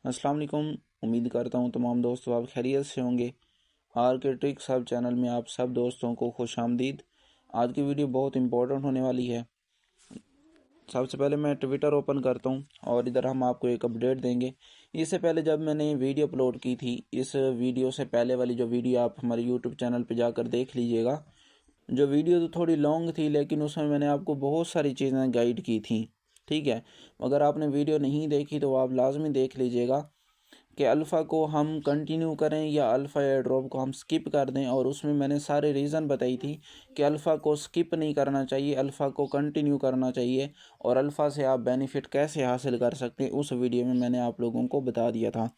अस्सलाम वालेकुम। उम्मीद करता हूँ तमाम दोस्तों आप खैरियत से होंगे। आर्किटेक्ट सब चैनल में आप सब दोस्तों को खुश आमदीद। आज की वीडियो बहुत इंपॉर्टेंट होने वाली है। सबसे पहले मैं ट्विटर ओपन करता हूँ और इधर हम आपको एक अपडेट देंगे। इससे पहले जब मैंने वीडियो अपलोड की थी, इस वीडियो से पहले वाली जो वीडियो आप हमारे यूट्यूब चैनल पर जाकर देख लीजिएगा। जो वीडियो तो थोड़ी लॉन्ग थी, लेकिन उसमें मैंने आपको बहुत सारी चीज़ें गाइड की थी। ठीक है, अगर आपने वीडियो नहीं देखी तो आप लाजमी देख लीजिएगा कि अल्फ़ा को हम कंटिन्यू करें या अल्फ़ा एयर ड्रॉप को हम स्किप कर दें। और उसमें मैंने सारे रीज़न बताई थी कि अल्फ़ा को स्किप नहीं करना चाहिए, अल्फ़ा को कंटिन्यू करना चाहिए और अल्फ़ा से आप बेनिफिट कैसे हासिल कर सकते हैं उस वीडियो में मैंने आप लोगों को बता दिया था।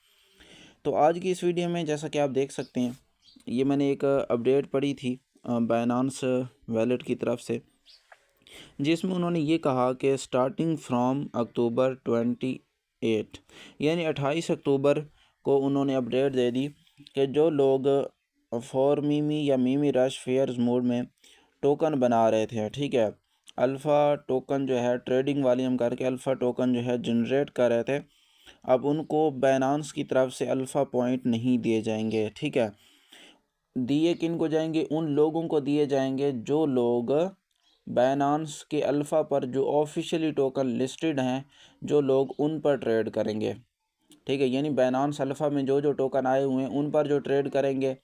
तो आज की इस वीडियो में जैसा कि आप देख सकते हैं, ये मैंने एक अपडेट पढ़ी थी बाइनांस वॉलेट की तरफ से, जिसमें उन्होंने ये कहा कि स्टार्टिंग फ्रॉम अक्टूबर 28 यानी 28 अक्टूबर को उन्होंने अपडेट दे दी कि जो लोग फॉर मीमी या मीमी रश फेयर्स मोड में टोकन बना रहे थे, ठीक है, अल्फ़ा टोकन जो है ट्रेडिंग वॉल्यूम करके अल्फ़ा टोकन जो है जनरेट कर रहे थे, अब उनको बाइनांस की तरफ से अल्फ़ा पॉइंट नहीं दिए जाएंगे। ठीक है, दिए किन को जाएंगे? उन लोगों को दिए जाएंगे जो लोग बाइनांस के अल्फ़ा पर जो ऑफिशियली टोकन लिस्टेड हैं, जो लोग उन पर ट्रेड करेंगे। ठीक है, यानी बाइनांस अल्फ़ा में जो जो टोकन आए हुए हैं उन पर जो ट्रेड करेंगे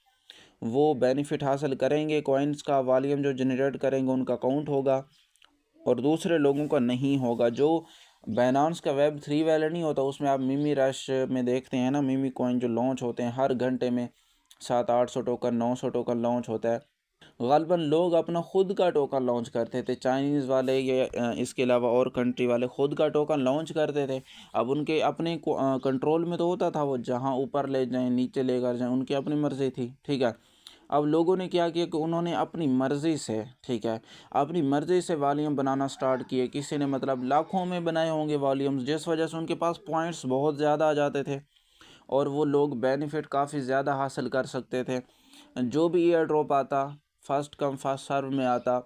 वो बेनिफिट हासिल करेंगे, कॉइन्स का वॉल्यूम जो जनरेट करेंगे उनका काउंट होगा और दूसरे लोगों का नहीं होगा। जो बाइनांस का वेब 3 वैलेट नहीं होता, उसमें आप मिमी रश में देखते हैं ना, मिमी कॉइन जो लॉन्च होते हैं हर घंटे में 700-800 टोकन 900 टोकन लॉन्च होता है। ग़ालिबन लोग अपना खुद का टोकन लॉन्च करते थे, चाइनीज़ वाले या इसके अलावा और कंट्री वाले खुद का टोकन लॉन्च करते थे। अब उनके अपने कंट्रोल में तो होता था, वो जहाँ ऊपर ले जाएं नीचे लेकर जाएं उनकी अपनी मर्ज़ी थी। ठीक है, अब लोगों ने क्या किया कि उन्होंने अपनी मर्ज़ी से, ठीक है, अपनी मर्ज़ी से वॉल्यूम बनाना स्टार्ट किए। किसी ने मतलब लाखों में बनाए होंगे वॉल्यूम्स, जिस वजह से उनके पास पॉइंट्स बहुत ज़्यादा आ जाते थे और वो लोग बेनिफिट काफ़ी ज़्यादा हासिल कर सकते थे। जो भी एयर ड्रॉप आता फर्स्ट कम फर्स्ट सर्व में आता,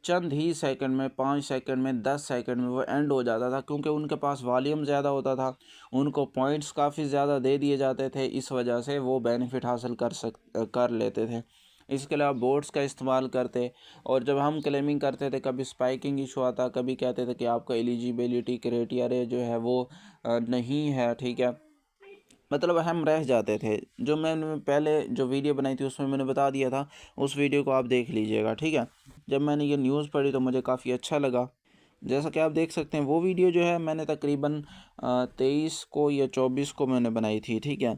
चंद ही सेकंड में 5 सेकंड में 10 सेकंड में वो एंड हो जाता था, क्योंकि उनके पास वॉल्यूम ज़्यादा होता था, उनको पॉइंट्स काफ़ी ज़्यादा दे दिए जाते थे, इस वजह से वो बेनिफिट हासिल कर लेते थे। इसके अलावा बोट्स का इस्तेमाल करते और जब हम क्लेमिंग करते थे कभी स्पाइकिंग इशू आता, कभी कहते थे कि आपका एलिजिबिलिटी क्राइटेरिया जो है वो नहीं है। ठीक है, मतलब हम रह जाते थे। जो मैंने पहले जो वीडियो बनाई थी उसमें मैंने बता दिया था, उस वीडियो को आप देख लीजिएगा। ठीक है, जब मैंने ये न्यूज़ पढ़ी तो मुझे काफ़ी अच्छा लगा। जैसा कि आप देख सकते हैं वो वीडियो जो है मैंने तकरीबन 23 को या 24 को मैंने बनाई थी। ठीक है,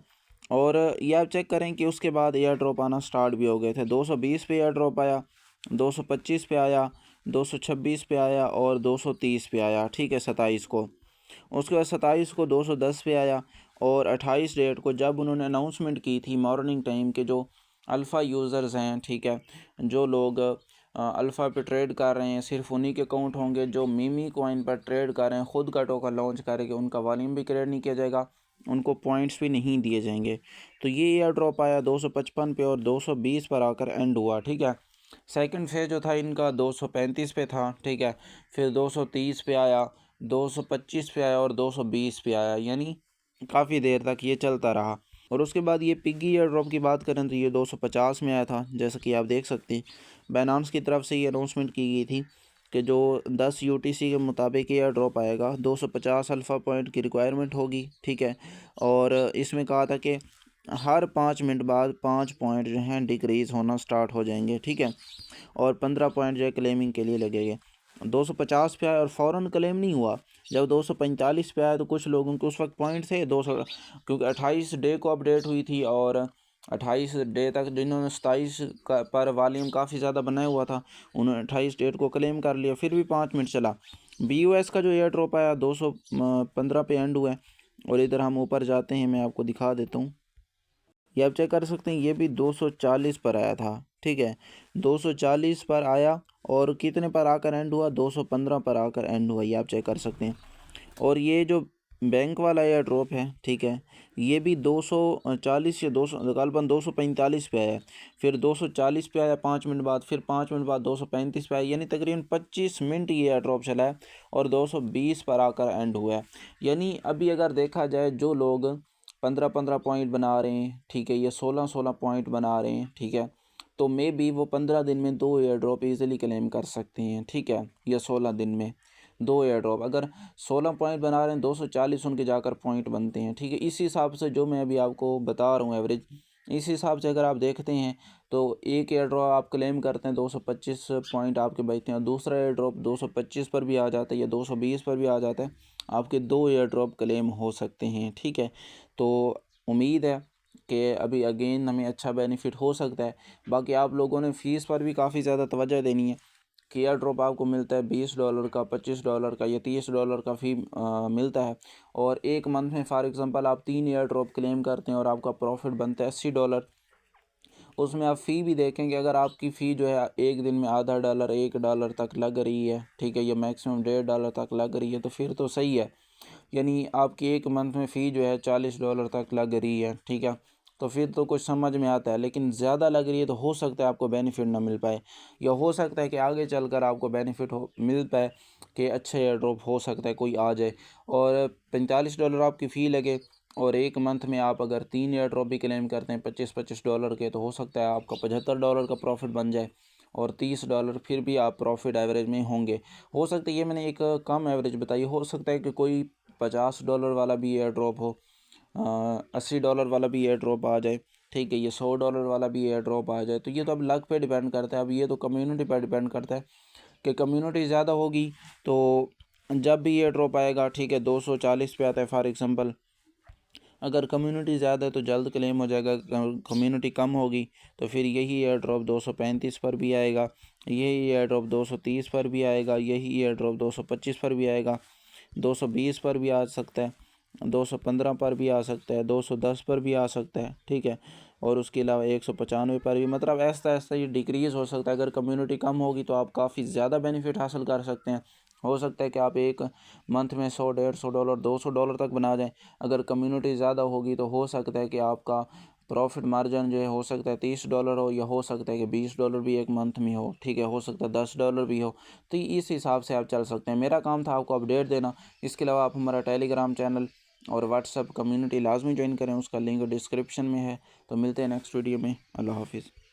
और ये आप चेक करें कि उसके बाद एयर ड्रॉप आना स्टार्ट भी हो गए थे। 220 पे एयर ड्रॉप आया, 225 पे आया, 226 पे आया और 230 पे आया। ठीक है, 27 को, उसके बाद 27 को 210 पे आया और 28 डेट को जब उन्होंने अनाउंसमेंट की थी मॉर्निंग टाइम के, जो अल्फ़ा यूज़र्स हैं, ठीक है, जो लोग अल्फ़ा पे ट्रेड कर रहे हैं सिर्फ उन्हीं के अकाउंट होंगे। जो मीमी कॉइन पर ट्रेड कर रहे हैं खुद का टोकन लॉन्च करेंगे, उनका वॉल्यूम भी क्रिएट नहीं किया जाएगा, उनको पॉइंट्स भी नहीं दिए जाएंगे। तो ये एयर ड्रॉप आया 255 पे और 220 पर आकर एंड हुआ। ठीक है, सेकंड फेज जो था इनका 235 पे था। ठीक है, फिर 230 पे आया, 225 पे आया और 220 पे आया, यानी काफ़ी देर तक ये चलता रहा। और उसके बाद ये पिग्गी एयर ड्रॉप की बात करें तो ये 250 में आया था। जैसा कि आप देख सकते हैं बाइनांस की तरफ से ये अनाउंसमेंट की गई थी कि जो 10 यूटीसी के मुताबिक एयर ड्रॉप आएगा, 250 अल्फ़ा पॉइंट की रिक्वायरमेंट होगी। ठीक है, और इसमें कहा था कि हर 5 मिनट बाद 5 पॉइंट जो हैं डिक्रीज़ होना स्टार्ट हो जाएंगे। ठीक है, और 15 पॉइंट जो है क्लेमिंग के लिए लगेंगे। 250 पे आया और फ़ौरन क्लेम नहीं हुआ। जब 245 पे आया तो कुछ लोगों के उस वक्त पॉइंट थे 200, क्योंकि 28 डे को अपडेट हुई थी और 28 डे तक जिन्होंने 27 का पर वॉल्यूम काफ़ी ज़्यादा बनाया हुआ था उन्होंने 28 डेट को क्लेम कर लिया, फिर भी 5 मिनट चला। BUS का जो एयर ड्रॉप आया 215 पे एंड हुआ है। और इधर हम ऊपर जाते हैं, मैं आपको दिखा देता हूँ, ये आप चेक कर सकते हैं, ये भी 240 पर आया था। ठीक है, 240 पर आया और कितने पर आकर एंड हुआ, 215 पर आकर एंड हुआ, ये आप चेक कर सकते हैं। और ये जो बैंक वाला एयर ड्रॉप है, ठीक है, ये भी 240 या 200 तकरीबन 245 पे आया, फिर 240 पे आया 5 मिनट बाद, फिर 5 मिनट बाद 235 पे आया, यानी तकरीबन 25 मिनट ये एयर ड्रॉप चला है और 220 पर आकर एंड हुआ है। यानी अभी अगर देखा जाए जो लोग 15-15 पॉइंट बना रहे हैं, ठीक है, ये 16-16 पॉइंट बना रहे हैं, ठीक है, तो मे बी वो 15 दिन में 2 एयर ड्रॉप ईज़िली क्लेम कर सकते हैं, ठीक है, या 16 दिन में 2 एयर ड्रॉप। अगर 16 पॉइंट बना रहे हैं, 240 उनके जाकर पॉइंट बनते हैं, ठीक है। इस हिसाब से जो मैं अभी आपको बता रहा हूँ एवरेज, इस हिसाब से अगर आप देखते हैं तो एक एयर ड्रॉप आप क्लेम करते हैं 225 पॉइंट आपके बचते हैं, और दूसरा एयर ड्रॉप 225 पर भी आ जाता है या 220 पर भी आ जाता है, आपके 2 एयर ड्रॉप क्लेम हो सकते हैं, ठीक है। तो उम्मीद है कि अभी अगेन हमें अच्छा बेनिफिट हो सकता है। बाकी आप लोगों ने फ़ीस पर भी काफ़ी ज़्यादा तवज्जो देनी है कि एयर ड्रॉप आपको मिलता है $20 का, $25 का या $30 का फ़ी मिलता है, और एक मंथ में फॉर एग्ज़ाम्पल आप 3 एयर ड्रॉप क्लेम करते हैं और आपका प्रॉफिट बनता है $80। उसमें आप फ़ी भी देखेंगे, अगर आपकी फ़ी जो है एक दिन में आधा डॉलर $1 तक लग रही है, ठीक है, या मैक्सिमम $1.5 तक लग रही है, तो फिर तो सही है। यानी आपकी एक मंथ में फ़ी जो है $40 तक लग रही है, ठीक है, तो फिर तो कुछ समझ में आता है। लेकिन ज़्यादा लग रही है तो हो सकता है आपको बेनिफिट ना मिल पाए, या हो सकता है कि आगे चलकर आपको बेनिफिट हो मिल पाए कि अच्छा एयर ड्रॉप हो सकता है कोई आ जाए, और $45 आपकी फ़ी लगे, और एक मंथ में आप अगर 3 एयर ड्रॉप भी क्लेम करते हैं $25-25 के, तो हो सकता है आपका $75 का प्रॉफिट बन जाए, और $30 फिर भी आप प्रॉफिट एवरेज में होंगे। हो सकता है, ये मैंने एक कम एवरेज बताई, हो सकता है कि कोई $50 वाला भी एयर ड्रॉप हो, $80 वाला भी एयर ड्रॉप आ जाए, ठीक है, ये $100 वाला भी एयर ड्रॉप आ जाए। तो ये तो अब लक पे डिपेंड करता है, अब ये तो कम्युनिटी पर डिपेंड करता है कि कम्युनिटी ज़्यादा होगी तो जब भी एयर ड्रॉप आएगा, ठीक है, 240 पे आता है फॉर एग्ज़ाम्पल, अगर कम्युनिटी ज़्यादा है तो जल्द क्लेम हो जाएगा, कम्युनिटी कम होगी तो फिर यही एयर ड्रॉप 235 पर भी आएगा, यही एयर ड्रॉप 230 पर भी आएगा, यही एयर ड्रॉप 225 पर भी आएगा, 220 पर भी आ सकता है, 215 पर भी आ सकता है, 210 पर भी आ सकता है, ठीक है, और उसके अलावा 195 पर भी, मतलब ऐसा ऐसा ये डिक्रीज़ हो सकता है। अगर कम्युनिटी कम होगी तो आप काफ़ी ज़्यादा बेनिफिट हासिल कर सकते हैं। हो सकता है कि आप एक मंथ में 100, $150, $200 तक बना जाएं। अगर कम्युनिटी ज़्यादा होगी तो हो सकता है कि आपका प्रॉफिट मार्जिन जो है हो सकता है $30 हो, या हो सकता है कि $20 भी एक मंथ में हो, ठीक है, हो सकता है $10 भी हो। तो इस हिसाब से आप चल सकते हैं। मेरा काम था आपको अपडेट देना। इसके अलावा आप हमारा टेलीग्राम चैनल और व्हाट्सएप कम्युनिटी लाजमी ज्वाइन करें, उसका लिंक डिस्क्रिप्शन में है। तो मिलते हैं नेक्स्ट वीडियो में। अल्लाह हाफिज़।